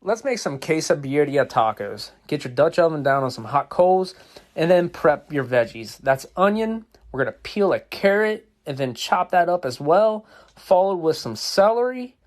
Let's make some quesadilla tacos. Get your Dutch oven down on some hot coals and then prep your veggies. That's onion. We're going to peel a carrot and then chop that up as well, followed with some celery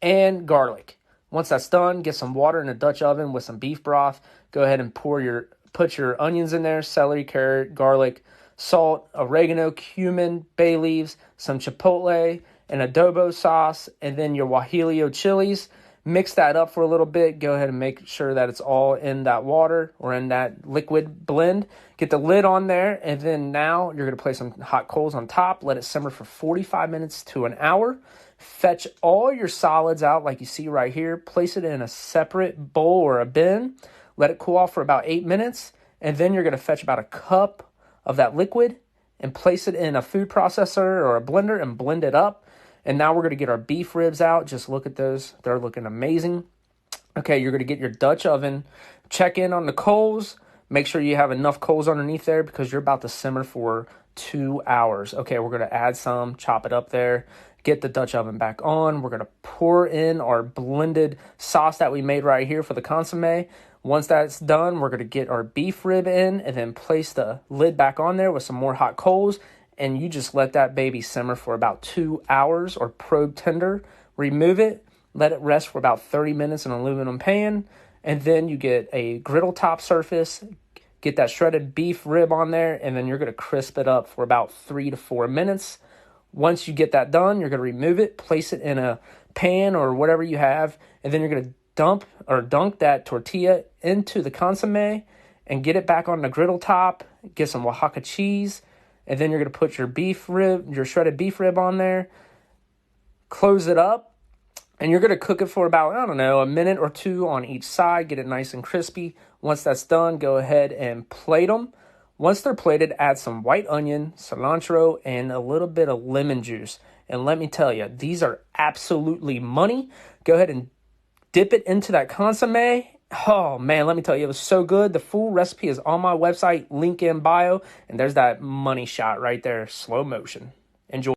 and garlic. Once that's done, get some water in a Dutch oven with some beef broth. Go ahead and put your onions in there, celery, carrot, garlic, salt, oregano, cumin, bay leaves, some chipotle, an adobo sauce, and then your guajillo chilies. Mix that up for a little bit. Go ahead and make sure that it's all in that water or in that liquid blend. Get the lid on there, and then now you're going to place some hot coals on top. Let it simmer for 45 minutes to an hour. Fetch all your solids out like you see right here. Place it in a separate bowl or a bin. Let it cool off for about 8 minutes, and then you're going to fetch about a cup of that liquid and place it in a food processor or a blender and blend it up. And now we're going to get our beef ribs out. Just look at those. They're looking amazing. Okay, you're going to get your Dutch oven. Check in on the coals. Make sure you have enough coals underneath there because you're about to simmer for 2 hours. Okay, we're going to add some, chop it up there. Get the Dutch oven back on. We're going to pour in our blended sauce that we made right here for the consomme. Once that's done, we're going to get our beef rib in and then place the lid back on there with some more hot coals. And you just let that baby simmer for about 2 hours or probe tender. Remove it, let it rest for about 30 minutes in an aluminum pan, and then you get a griddle top surface, get that shredded beef rib on there, and then you're going to crisp it up for about 3 to 4 minutes. Once you get that done, you're going to remove it, place it in a pan or whatever you have, and then you're going to dunk that tortilla into the consomme and get it back on the griddle top, get some Oaxaca cheese, and then you're going to put your shredded beef rib on there, close it up, and you're going to cook it for about, a minute or two on each side, get it nice and crispy. Once that's done, go ahead and plate them. Once they're plated, add some white onion, cilantro, and a little bit of lemon juice. And let me tell you, these are absolutely money. Go ahead and dip it into that consomme. Oh, man, let me tell you, it was so good. The full recipe is on my website, link in bio, and there's that money shot right there, slow motion. Enjoy.